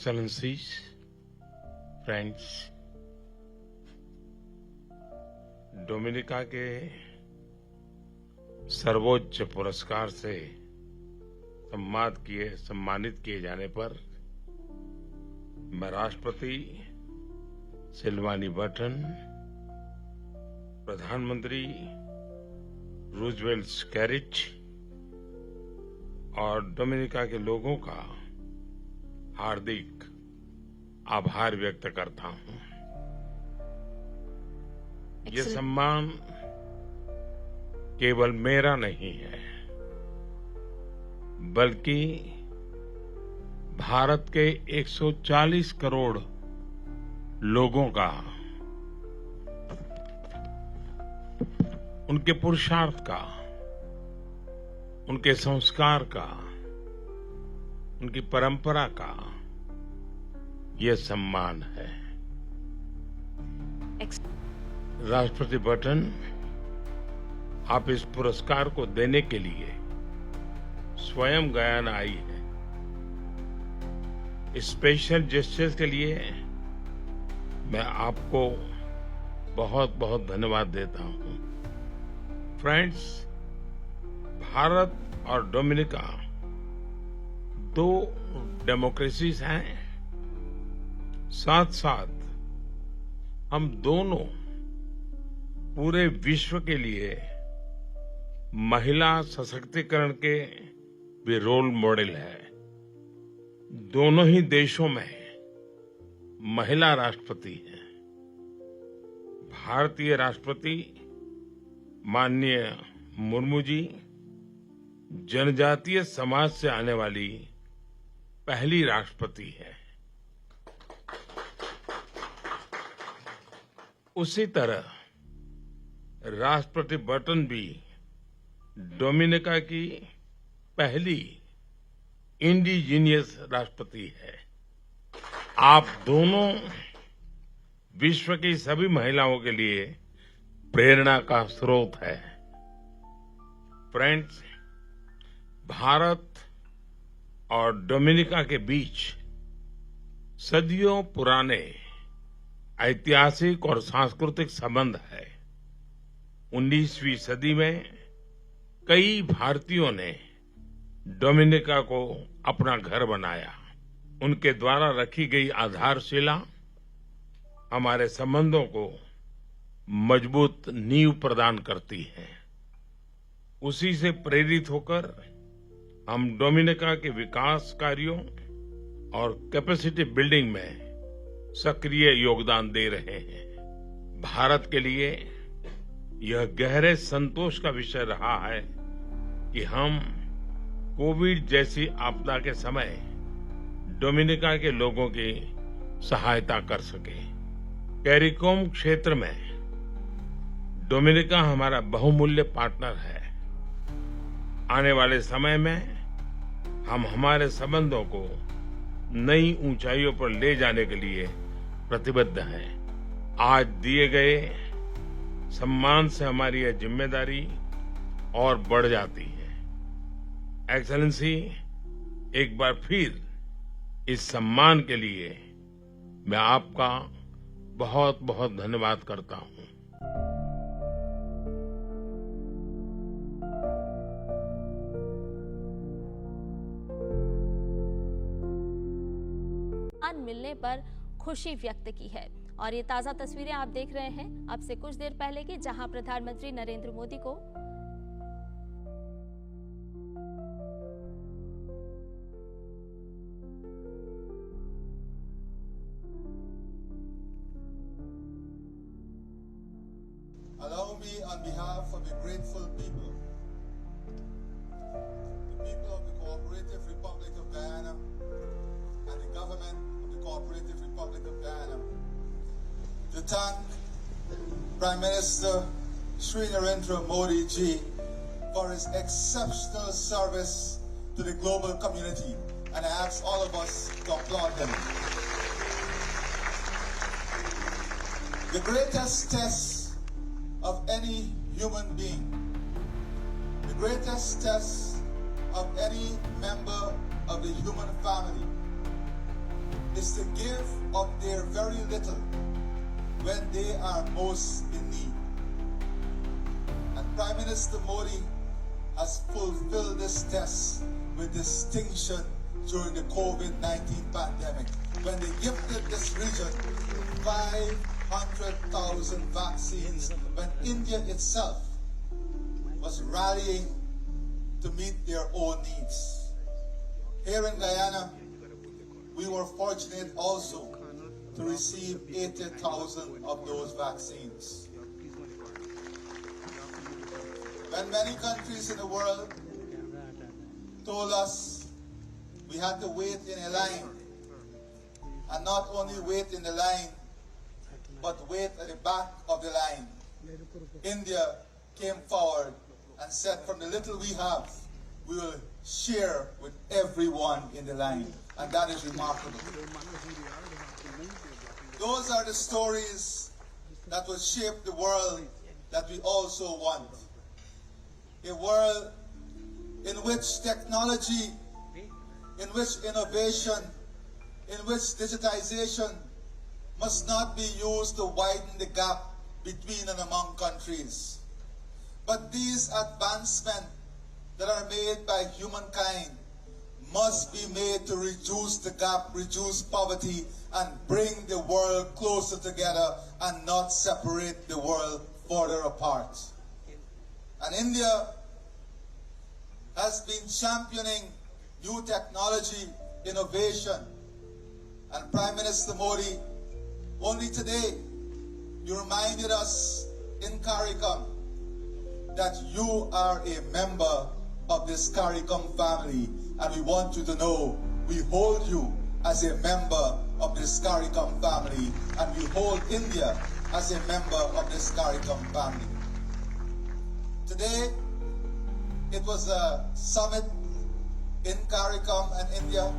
Excellencies, friends, Dominica के सर्वोच्च पुरस्कार से सम्मानित किए जाने पर मैं राष्ट्रपति सिल्वानी बर्टन, प्रधानमंत्री रूजवेल्ट स्कैरिच और डोमिनिका के लोगों का हार्दिक आभार व्यक्त करता हूं। ये सम्मान केवल मेरा नहीं है, बल्कि भारत के 140 करोड़ लोगों का, उनके पुरुषार्थ का, उनके संस्कार का, उनकी परंपरा का यह सम्मान है। राष्ट्रपति बर्टन, आप इस पुरस्कार को देने के लिए स्वयं गयाना आई है। इस स्पेशल जेस्चर के लिए मैं आपको बहुत बहुत धन्यवाद देता हूं। फ्रेंड्स, भारत और डोमिनिका दो डेमोक्रेसीज हैं। साथ साथ हम दोनों पूरे विश्व के लिए महिला सशक्तिकरण के भी रोल मॉडल है। दोनों ही देशों में महिला राष्ट्रपति हैं। भारतीय राष्ट्रपति माननीय मुर्मू जी जनजातीय समाज से आने वाली पहली राष्ट्रपति है। उसी तरह राष्ट्रपति बर्टन भी डोमिनिका की पहली इंडिजीनियस राष्ट्रपति है। आप दोनों विश्व की सभी महिलाओं के लिए प्रेरणा का स्रोत है। फ्रेंड्स, भारत और डोमिनिका के बीच सदियों पुराने ऐतिहासिक और सांस्कृतिक संबंध है। 19वीं सदी में कई भारतीयों ने डोमिनिका को अपना घर बनाया। उनके द्वारा रखी गई आधारशिला हमारे संबंधों को मजबूत नींव प्रदान करती है। उसी से प्रेरित होकर हम डोमिनिका के विकास कार्यों और कैपेसिटी बिल्डिंग में सक्रिय योगदान दे रहे हैं। भारत के लिए यह गहरे संतोष का विषय रहा है कि हम कोविड जैसी आपदा के समय डोमिनिका के लोगों की सहायता कर सके। कैरिकोम क्षेत्र में डोमिनिका हमारा बहुमूल्य पार्टनर है। आने वाले समय में हम हमारे संबंधों को नई ऊंचाइयों पर ले जाने के लिए प्रतिबद्ध हैं। आज दिए गए सम्मान से हमारी यह जिम्मेदारी और बढ़ जाती है। एक्सेलेंसी, एक बार फिर इस सम्मान के लिए मैं आपका बहुत बहुत धन्यवाद करता हूं। मिलने पर खुशी व्यक्त की है। और ये ताजा तस्वीरें आप देख रहे हैं अब से कुछ देर पहले की, जहां प्रधानमंत्री नरेंद्र मोदी को Allow me on behalf of the grateful people, the people of the Cooperative Republic of Guyana and the government of the Cooperative Republic of Guyana, to thank Prime Minister Sri Narendra Modi ji for his exceptional service to the global community, and I ask all of us to applaud him. The greatest test of any human being, the greatest test of any member of the human family is to give of their very little when they are most in need. And Prime Minister Modi has fulfilled this test with distinction during the COVID-19 pandemic, when they gifted this region 500,000 vaccines, when India itself was rallying to meet their own needs. Here in Guyana, we were fortunate also to receive 80,000 of those vaccines. When many countries in the world told us we had to wait in a line, and not only wait in the line, but wait at the back of the line, India came forward and said, from the little we have, we will share with everyone in the line. And that is remarkable. Those are the stories that will shape the world that we also want. A world in which technology, in which innovation, in which digitization must not be used to widen the gap between and among countries. But these advancements that are made by humankind must be made to reduce the gap, reduce poverty, and bring the world closer together and not separate the world further apart. And India has been championing new technology, innovation. And Prime Minister Modi, only today, you reminded us in CARICOM that you are a member of this CARICOM family, and we want you to know we hold you as a member of this CARICOM family, and we hold India as a member of this CARICOM family. Today, it was a summit in CARICOM and India,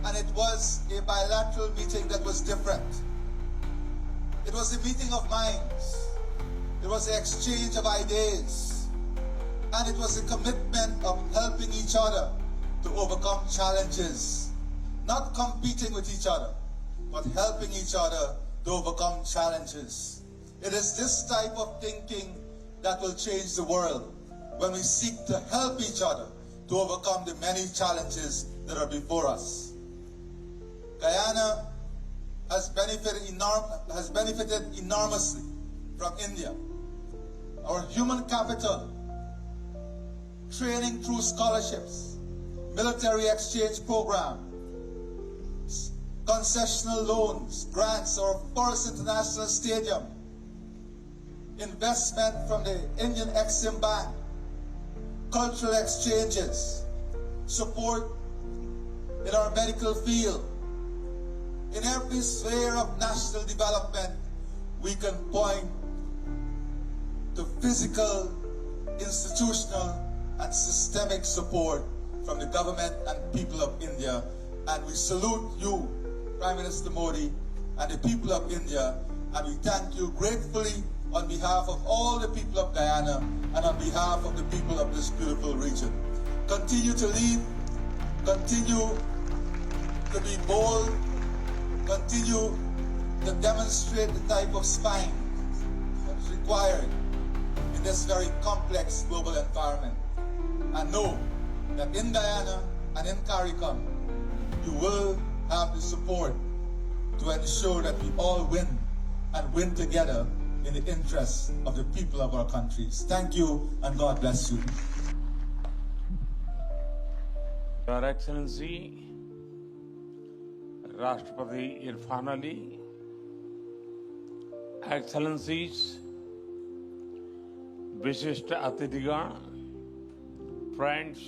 and it was a bilateral meeting that was different. It was a meeting of minds. It was an exchange of ideas. And it was a commitment of helping each other to overcome challenges. Not competing with each other, but helping each other to overcome challenges. It is this type of thinking that will change the world, when we seek to help each other to overcome the many challenges that are before us. Guyana has benefited enormously from India. Our human capital, training through scholarships, military exchange program, concessional loans, grants, our first international stadium, investment from the Indian Exim Bank, cultural exchanges, support in our medical field. In every sphere of national development, we can point to physical, institutional, and systemic support from the government and people of India. And we salute you, Prime Minister Modi, and the people of India, and we thank you gratefully on behalf of all the people of Guyana and on behalf of the people of this beautiful region. Continue to lead, continue to be bold, continue to demonstrate the type of spine that is required in this very complex global environment. And know that in Guyana and in CARICOM, you will have the support to ensure that we all win and win together in the interests of the people of our countries. Thank you, and God bless you. Your Excellency, Rashtrapati Irfan Ali, Excellencies, विशिष्ट अतिथिगण, friends,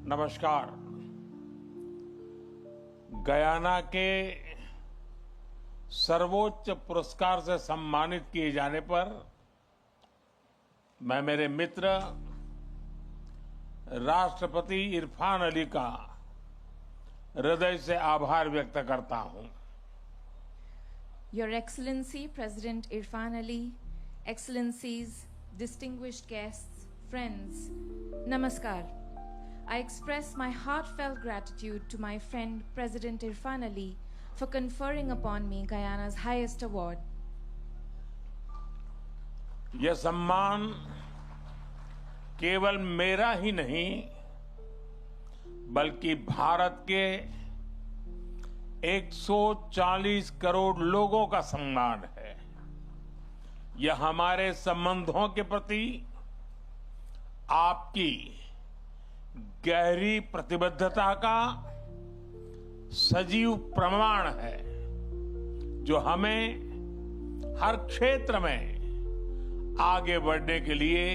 नमस्कार। Guyana के सर्वोच्च पुरस्कार से सम्मानित किए जाने पर मैं मेरे मित्र राष्ट्रपति इरफान अली का हृदय से आभार व्यक्त करता हूं। Your Excellency President Irfan Ali, Excellencies, distinguished guests, friends, Namaskar. I express my heartfelt gratitude to my friend President Irfan Ali for conferring upon me Guyana's highest award. यह सम्मान केवल मेरा ही नहीं बल्कि भारत के 140 करोड़ लोगों का सम्मान है। यह हमारे संबंधों के प्रति आपकी गहरी प्रतिबद्धता का सजीव प्रमाण है जो हमें हर क्षेत्र में आगे बढ़ने के लिए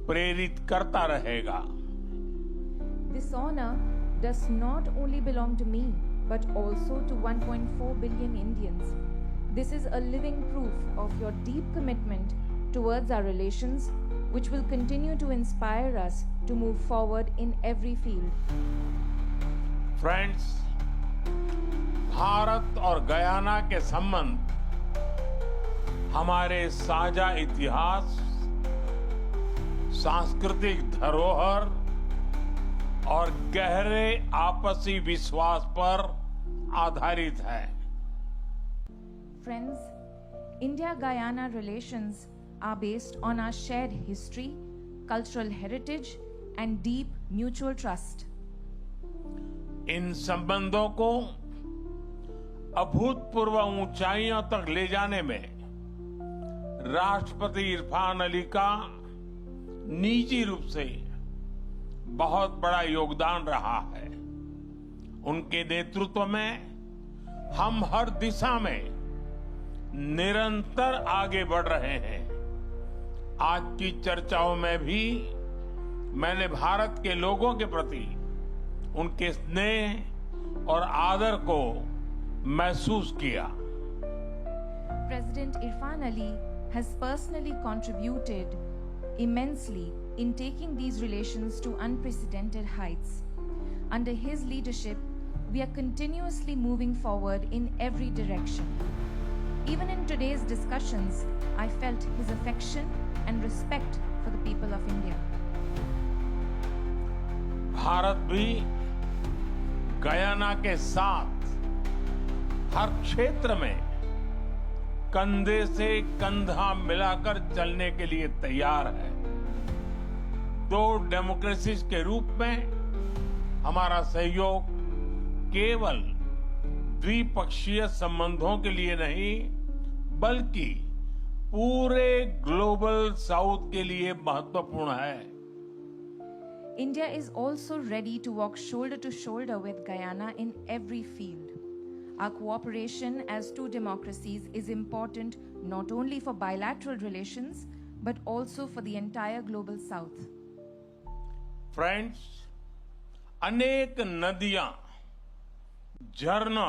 प्रेरित करता रहेगा। This honor does not only belong to me, but also to 1.4 billion Indians. This is a living proof of your deep commitment towards our relations, which will continue to inspire us to move forward in every field. Friends, Bharat और Guyana के संबंध हमारे साझा इतिहास, सांस्कृतिक धरोहर और गहरे आपसी विश्वास पर आधारित है। Friends, India-Guyana relations are based on our shared history, cultural heritage, and deep mutual trust. इन संबंधों को अभूतपूर्व ऊंचाइयों तक ले जाने में राष्ट्रपति इरफान अली का निजी रूप से बहुत बड़ा योगदान रहा है। उनके नेतृत्व में हम हर दिशा में निरंतर आगे बढ़ रहे हैं। आज की चर्चाओं में भी मैंने भारत के लोगों के प्रति उनके स्नेह और आदर को महसूस किया। President Irfan Ali has personally contributed immensely in taking these relations to unprecedented heights. Under his leadership, we are continuously moving forward in every direction. Even in today's discussions, I felt his affection and respect for the people of India. Bharat भी Guyana के साथ हर क्षेत्र में कंधे से कंधा मिलाकर चलने के लिए तैयार है। दो डेमोक्रेसीज के रूप में हमारा सहयोग केवल द्विपक्षीय संबंधों के लिए नहीं बल्कि पूरे ग्लोबल साउथ के लिए महत्वपूर्ण है। India is also ready to walk shoulder to shoulder with Guyana in every field. Our cooperation as two democracies is important not only for bilateral relations but also for the entire global south. Friends, अनेक नदियां, झरना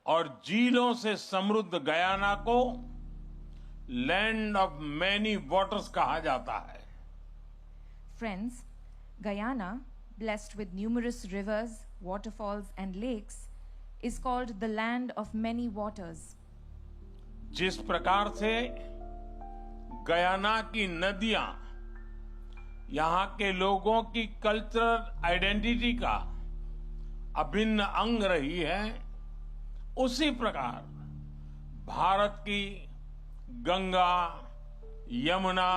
और झीलों से समृद्ध Guyana को land of many waters कहा जाता है। Friends, Guyana, blessed with numerous rivers, waterfalls and lakes, is called the land of many waters. जिस प्रकार से गयाना की नदियां यहाँ के लोगों की कल्चरल आइडेंटिटी का अभिन्न अंग रही है, उसी प्रकार भारत की गंगा, यमुना,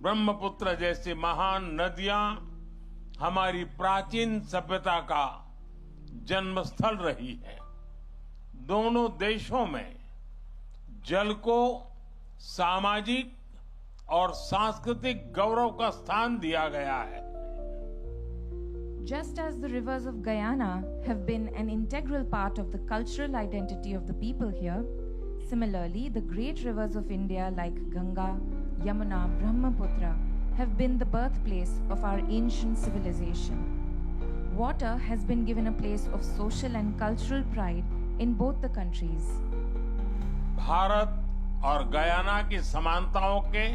ब्रह्मपुत्र जैसी महान नदियां हमारी प्राचीन सभ्यता का जन्मस्थल रही है। दोनों देशों में जल को सामाजिक और सांस्कृतिक गौरव का स्थान दिया गया है। Just as the rivers of Guyana have been an integral part of the cultural identity of the people here, similarly, the great rivers of India like Ganga, Yamuna, Brahmaputra have been the birthplace of our ancient civilization. Water has been given a place of social and cultural pride in both the countries. Bharat और Guyana की समानताओं के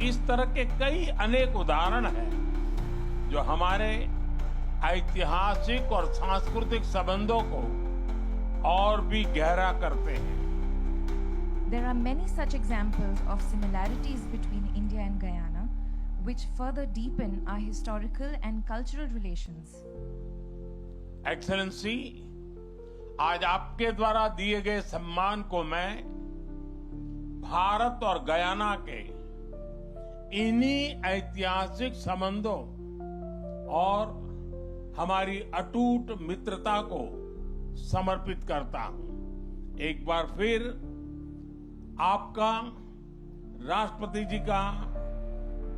इस तरह के कई अनेक उदाहरण हैं जो हमारे ऐतिहासिक और सांस्कृतिक संबंधों को और भी गहरा करते हैं। There are many such examples of similarities between India and Guyana, which further deepen our historical and cultural relations. Excellency, आज आपके द्वारा दिए गए सम्मान को मैं भारत और गयाना के इन्हीं ऐतिहासिक संबंधों और हमारी अटूट मित्रता को समर्पित करता हूं। एक बार फिर आपका, राष्ट्रपति जी का,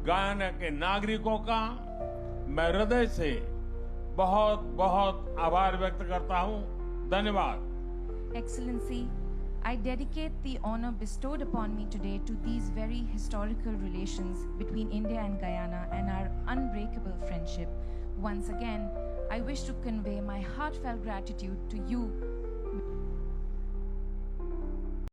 गयाना के नागरिकों का मैं हृदय से बहुत बहुत आभार व्यक्त करता हूं। धन्यवाद। Excellency, I dedicate the honor bestowed upon me today to these very historical relations between India and Guyana and our unbreakable friendship. Once again, I wish to convey my heartfelt gratitude to you,